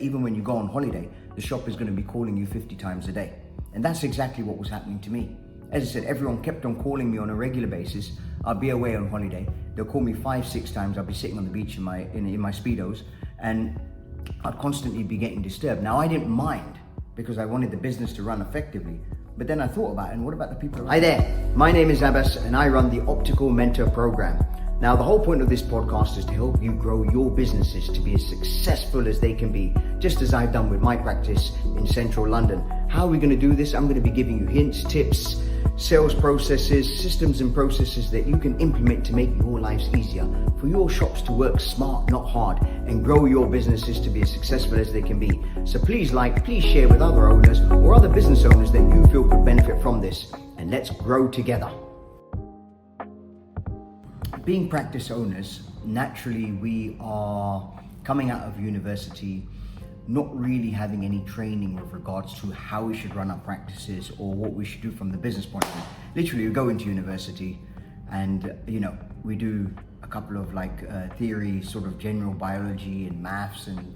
Even when you go on holiday, the shop is going to be calling you 50 times a day. And that's exactly what was happening to me. As I said, everyone kept on calling me on a regular basis. I'd be away on holiday. They'll call me 5-6 times. I'll be sitting on the beach in my Speedos, and I'd constantly be getting disturbed. Now, I didn't mind because I wanted the business to run effectively. But then I thought about it, and what about the people around? Hi there, my name is Abbas, and I run the Optical Mentor Program. Now, the whole point of this podcast is to help you grow your businesses to be as successful as they can be, just as I've done with my practice in central London. How are we going to do this? I'm going to be giving you hints, tips, sales processes, systems and processes that you can implement to make your lives easier, for your shops to work smart, not hard, and grow your businesses to be as successful as they can be. So please share with other owners or other business owners that you feel could benefit from this, and let's grow together. Being practice owners, naturally we are coming out of university not really having any training with regards to how we should run our practices or what we should do from the business point of view. Literally, we go into university and, we do a couple of theory, sort of general biology and maths and,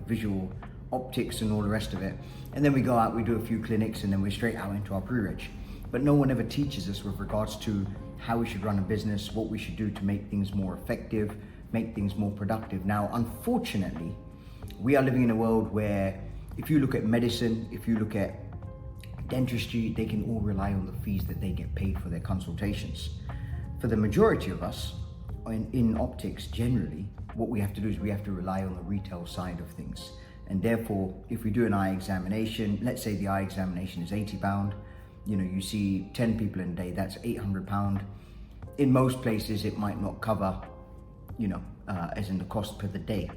visual optics and all the rest of it. And then we go out, we do a few clinics, and then we're straight out into our pre-reg. But no one ever teaches us with regards to how we should run a business, what we should do to make things more effective, make things more productive. Now, unfortunately, we are living in a world where if you look at medicine, if you look at dentistry, they can all rely on the fees that they get paid for their consultations. For the majority of us, in optics generally, what we have to do is we have to rely on the retail side of things. And therefore, if we do an eye examination, let's say the eye examination is £80, you see 10 people in a day, that's £800. In most places, it might not cover, as in the cost per the day.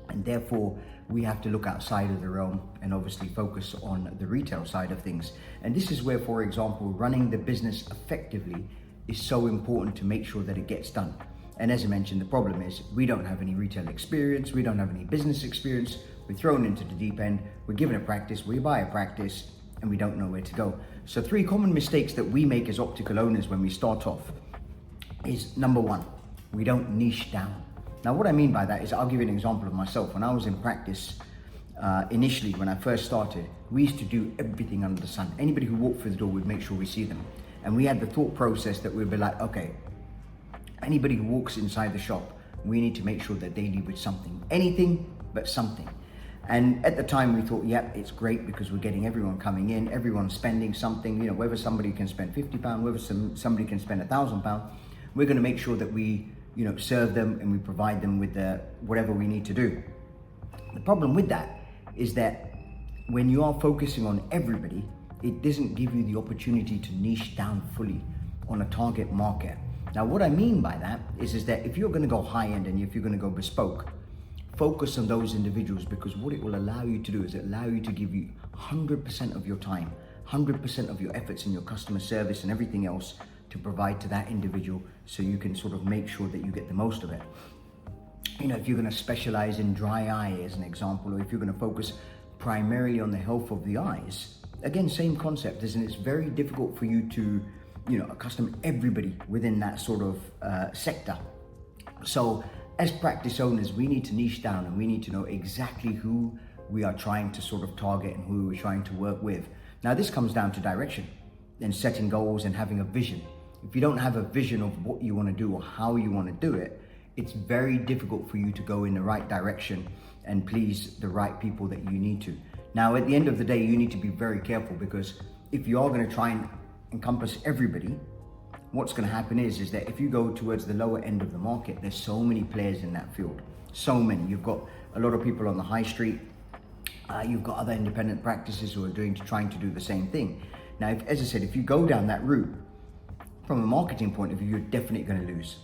And therefore, we have to look outside of the realm and obviously focus on the retail side of things. And this is where, for example, running the business effectively is so important to make sure that it gets done. And as I mentioned, the problem is we don't have any retail experience, we don't have any business experience, we're thrown into the deep end, we're given a practice, we buy a practice, and we don't know where to go. So 3 common mistakes that we make as optical owners when we start off is, number 1, we don't niche down. Now, what I mean by that is, I'll give you an example of myself. When I was in practice, initially, when I first started, we used to do everything under the sun. Anybody who walked through the door, would make sure we see them. And we had the thought process that we'd be like, okay, anybody who walks inside the shop, we need to make sure that they leave with something. Anything but something. And at the time we thought, yep, it's great because we're getting everyone coming in, everyone's spending something, whether somebody can spend £50, whether somebody can spend £1,000, we're going to make sure that we serve them and we provide them with whatever we need to do. The problem with that is that when you are focusing on everybody, it doesn't give you the opportunity to niche down fully on a target market. Now, what I mean by that is that if you're going to go high end and if you're going to go bespoke, focus on those individuals, because what it will allow you to do is allow you to give you 100% of your time, 100% of your efforts in your customer service and everything else to provide to that individual, so you can sort of make sure that you get the most of it. If you're going to specialize in dry eye as an example, or if you're going to focus primarily on the health of the eyes, again, same concept, isn't it? It's very difficult for you to accustom everybody within that sort of sector. So as practice owners, we need to niche down and we need to know exactly who we are trying to sort of target and who we're trying to work with. Now, this comes down to direction and setting goals and having a vision. If you don't have a vision of what you want to do or how you want to do it, it's very difficult for you to go in the right direction and please the right people that you need to. Now, at the end of the day, you need to be very careful, because if you are going to try and encompass everybody, what's going to happen is that if you go towards the lower end of the market, there's so many players in that field. So many. You've got a lot of people on the high street. You've got other independent practices who are trying to do the same thing. Now, as I said, if you go down that route, from a marketing point of view, you're definitely going to lose.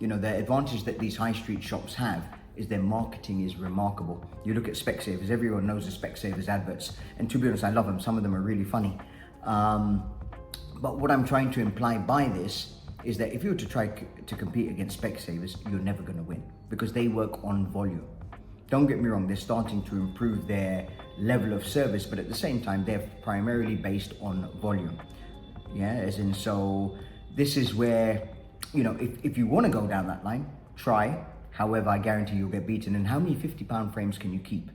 The advantage that these high street shops have is their marketing is remarkable. You look at Specsavers, everyone knows the Specsavers adverts. And to be honest, I love them. Some of them are really funny. But what I'm trying to imply by this is that if you were to try to compete against Specsavers, you're never going to win, because they work on volume. Don't get me wrong, they're starting to improve their level of service, but at the same time, they're primarily based on volume. So this is where, if you want to go down that line, try. However, I guarantee you'll get beaten. And how many £50 frames can you keep?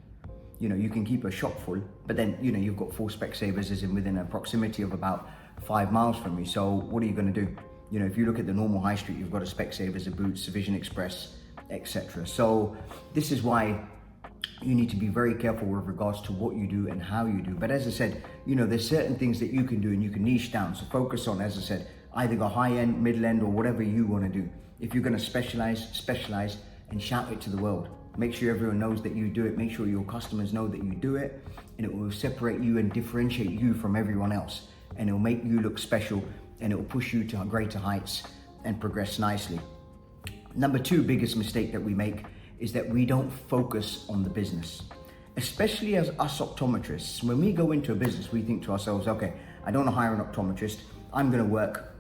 You can keep a shop full, but then, you've got 4 Specsavers as in within a proximity of about 5 miles from you. So what are you going to do? If you look at the normal high street, you've got a Specsavers, a Boots, a Vision Express, etc. So this is why you need to be very careful with regards to what you do and how you do. But as I said, there's certain things that you can do and you can niche down. So focus on, as I said, either go high end, middle end, or whatever you want to do. If you're going to specialize and shout it to the world. Make sure everyone knows that you do it. Make sure your customers know that you do it, and it will separate you and differentiate you from everyone else. And it will make you look special, and it will push you to greater heights and progress nicely. Number 2 biggest mistake that we make is that we don't focus on the business. Especially as us optometrists, when we go into a business, we think to ourselves, okay, I don't want to hire an optometrist. I'm going to work.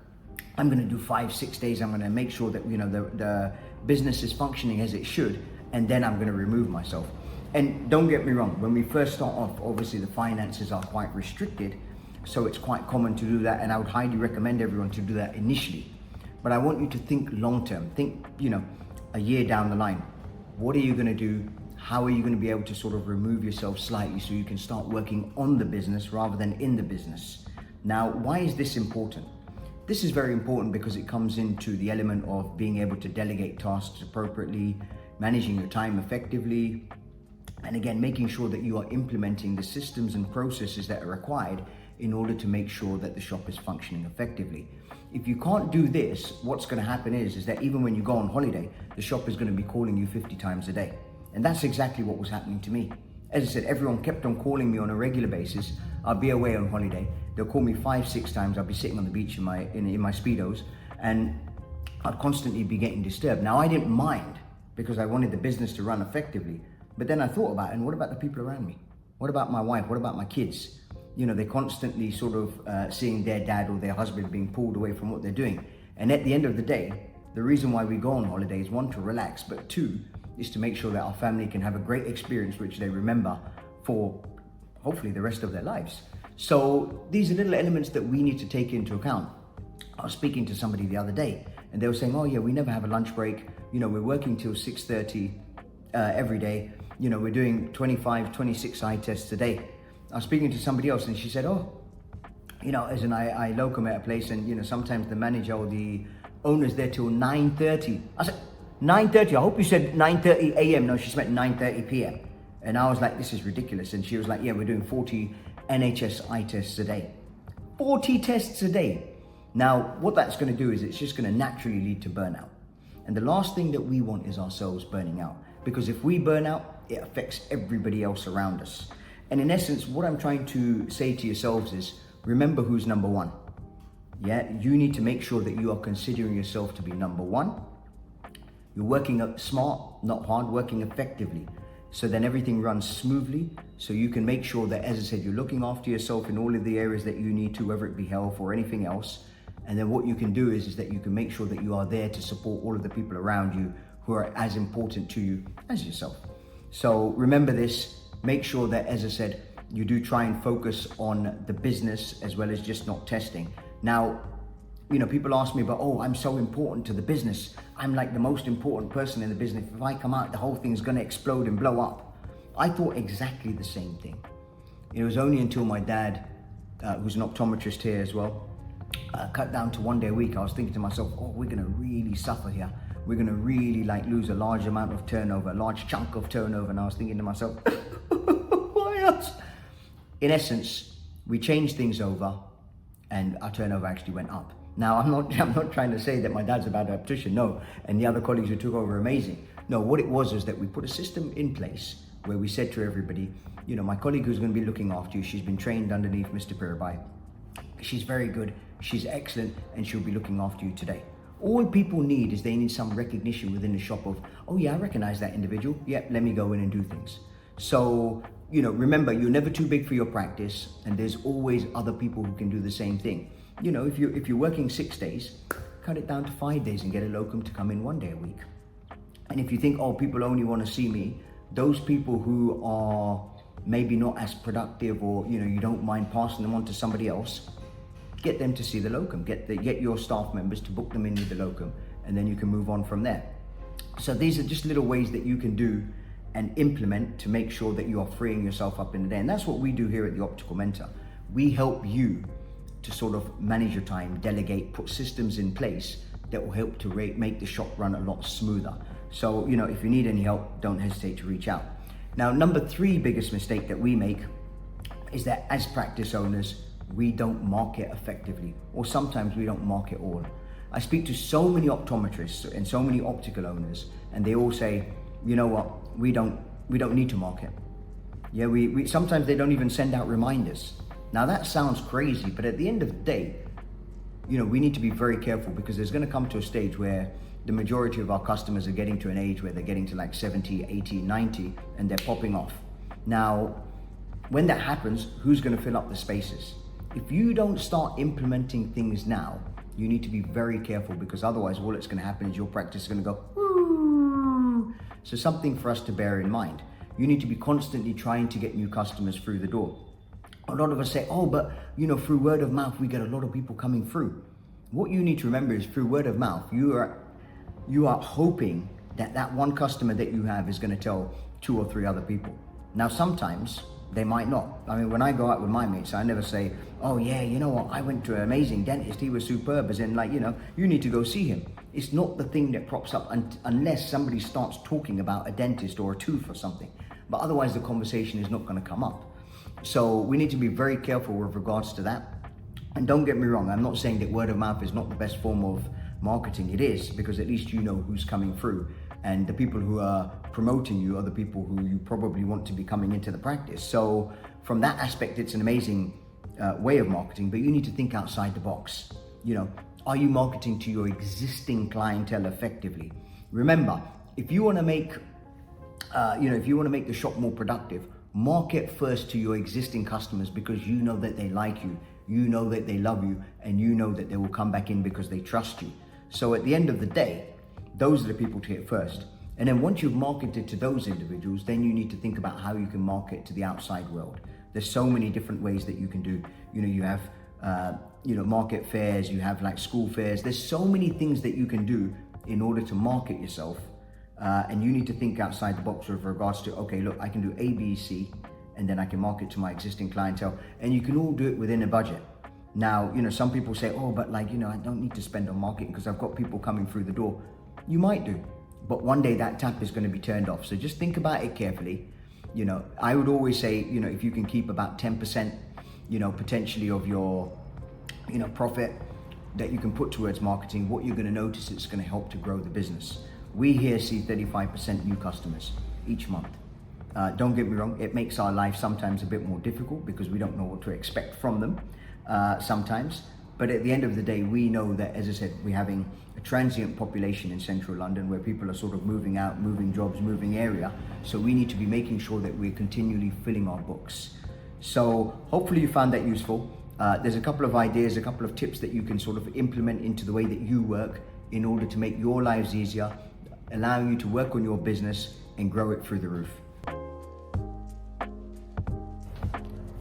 I'm going to do 5-6 days. I'm going to make sure that the business is functioning as it should, and then I'm going to remove myself. And don't get me wrong, when we first start off, obviously the finances are quite restricted, so it's quite common to do that, and I would highly recommend everyone to do that initially. But I want you to think long term. Think, a year down the line. What are you going to do? How are you going to be able to sort of remove yourself slightly so you can start working on the business rather than in the business? Now, why is this important? This is very important because it comes into the element of being able to delegate tasks appropriately, managing your time effectively, and again, making sure that you are implementing the systems and processes that are required in order to make sure that the shop is functioning effectively. If you can't do this, what's going to happen is that even when you go on holiday, the shop is going to be calling you 50 times a day. And that's exactly what was happening to me. As I said, everyone kept on calling me on a regular basis. I'll be away on holiday. They'll call me 5-6 times. I'll be sitting on the beach in my Speedos, and I'd constantly be getting disturbed. Now, I didn't mind because I wanted the business to run effectively. But then I thought about it, and what about the people around me? What about my wife? What about my kids? They're constantly sort of seeing their dad or their husband being pulled away from what they're doing. And at the end of the day, the reason why we go on holiday is 1, to relax, but 2, is to make sure that our family can have a great experience which they remember for hopefully the rest of their lives. So these are little elements that we need to take into account. I was speaking to somebody the other day, and they were saying, oh yeah, we never have a lunch break. We're working till 6:30 every day. We're doing 25, 26 eye tests a day. I was speaking to somebody else, and she said, oh, as in I locum at a place, and sometimes the manager or the owner's there till 9:30. I said, 9:30, I hope you said 9:30 a.m. No, she meant 9:30 p.m. And I was like, this is ridiculous. And she was like, yeah, we're doing 40 NHS eye tests a day. 40 tests a day. Now, what that's going to do is it's just going to naturally lead to burnout. And the last thing that we want is ourselves burning out. Because if we burn out, it affects everybody else around us. And in essence, what I'm trying to say to yourselves is, remember who's number 1. Yeah, you need to make sure that you are considering yourself to be number 1. You're working smart, not hard, working effectively. So then everything runs smoothly. So you can make sure that, as I said, you're looking after yourself in all of the areas that you need to, whether it be health or anything else. And then what you can do is that you can make sure that you are there to support all of the people around you who are as important to you as yourself. So remember this, make sure that, as I said, you do try and focus on the business as well as just not testing. Now, people ask me about, oh, I'm so important to the business. I'm like the most important person in the business. If I come out, the whole thing's gonna explode and blow up. I thought exactly the same thing. It was only until my dad, who's an optometrist here as well, cut down to 1 day a week, I was thinking to myself, oh, we're gonna really suffer here. We're gonna really lose a large amount of turnover, a large chunk of turnover. And I was thinking to myself, why us? In essence, we changed things over and our turnover actually went up. Now, I'm not trying to say that my dad's a bad optician, no, and the other colleagues who took over are amazing. No, what it was is that we put a system in place where we said to everybody, my colleague who's going to be looking after you, she's been trained underneath Mr. Pirabai. She's very good, she's excellent, and she'll be looking after you today. All people need is they need some recognition within the shop of, oh yeah, I recognize that individual. Yeah, let me go in and do things. So, remember, you're never too big for your practice, and there's always other people who can do the same thing. If you're working 6 days, cut it down to 5 days and get a locum to come in 1 day a week. And if you think, oh, people only want to see me, those people who are maybe not as productive, or you don't mind passing them on to somebody else, get them to see the locum. Get your staff members to book them in with the locum, and then you can move on from there. So these are just little ways that you can do and implement to make sure that you are freeing yourself up in the day. And that's what we do here at the Optical Mentor. We help you to sort of manage your time, delegate, put systems in place that will help to make the shop run a lot smoother. So, if you need any help, don't hesitate to reach out. Now, number 3 biggest mistake that we make is that as practice owners, we don't market effectively, or sometimes we don't market all. I speak to so many optometrists and so many optical owners, and they all say, you know what, we don't need to market. Yeah, we sometimes they don't even send out reminders. Now that sounds crazy, but at the end of the day, we need to be very careful, because there's going to come to a stage where the majority of our customers are getting to an age where they're getting to like 70, 80, 90, and they're popping off. Now, when that happens, who's going to fill up the spaces? If you don't start implementing things now, you need to be very careful, because otherwise all that's going to happen is your practice is going to go, woo. So something for us to bear in mind. You need to be constantly trying to get new customers through the door. A lot of us say, oh, but through word of mouth, we get a lot of people coming through. What you need to remember is through word of mouth, you are hoping that one customer that you have is going to tell 2 or 3 other people. Now, sometimes they might not. I mean, when I go out with my mates, I never say, oh yeah, you know what, I went to an amazing dentist, he was superb, as in you need to go see him. It's not the thing that props up unless somebody starts talking about a dentist or a tooth or something. But otherwise the conversation is not going to come up. So we need to be very careful with regards to that. And don't get me wrong, I'm not saying that word of mouth is not the best form of marketing. It is, because at least you know who's coming through. And the people who are promoting you are the people who you probably want to be coming into the practice. So from that aspect, it's an amazing way of marketing, but you need to think outside the box. Are you marketing to your existing clientele effectively? Remember, if you want to make, the shop more productive, market first to your existing customers, because you know that they like you, you know that they love you, and you know that they will come back in because they trust you. So at the end of the day, those are the people to hit first. And then once you've marketed to those individuals, then you need to think about how you can market to the outside world. There's so many different ways that you can do. You have, market fairs, you have like school fairs. There's so many things that you can do in order to market yourself. And you need to think outside the box with regards to, okay, look, I can do A, B, C, and then I can market to my existing clientele. And you can all do it within a budget. Now, some people say, oh, but I don't need to spend on marketing because I've got people coming through the door. You might do, but one day that tap is going to be turned off. So just think about it carefully. I would always say, if you can keep about 10%, potentially of your, profit that you can put towards marketing, what you're going to notice, it's going to help to grow the business. We here see 35% new customers each month. Don't get me wrong, it makes our life sometimes a bit more difficult because we don't know what to expect from them sometimes. But at the end of the day, we know that, as I said, we're having a transient population in central London where people are sort of moving out, moving jobs, moving area. So we need to be making sure that we're continually filling our books. So hopefully you found that useful. There's a couple of ideas, a couple of tips that you can sort of implement into the way that you work in order to make your lives easier, allowing you to work on your business and grow it through the roof.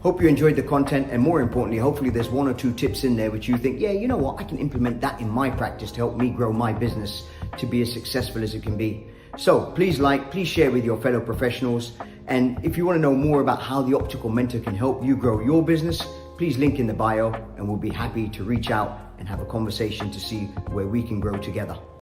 Hope you enjoyed the content, and more importantly, hopefully there's 1 or 2 tips in there which you think, yeah, you know what, I can implement that in my practice to help me grow my business to be as successful as it can be. So please please share with your fellow professionals. And if you want to know more about how the Optical Mentor can help you grow your business, please link in the bio and we'll be happy to reach out and have a conversation to see where we can grow together.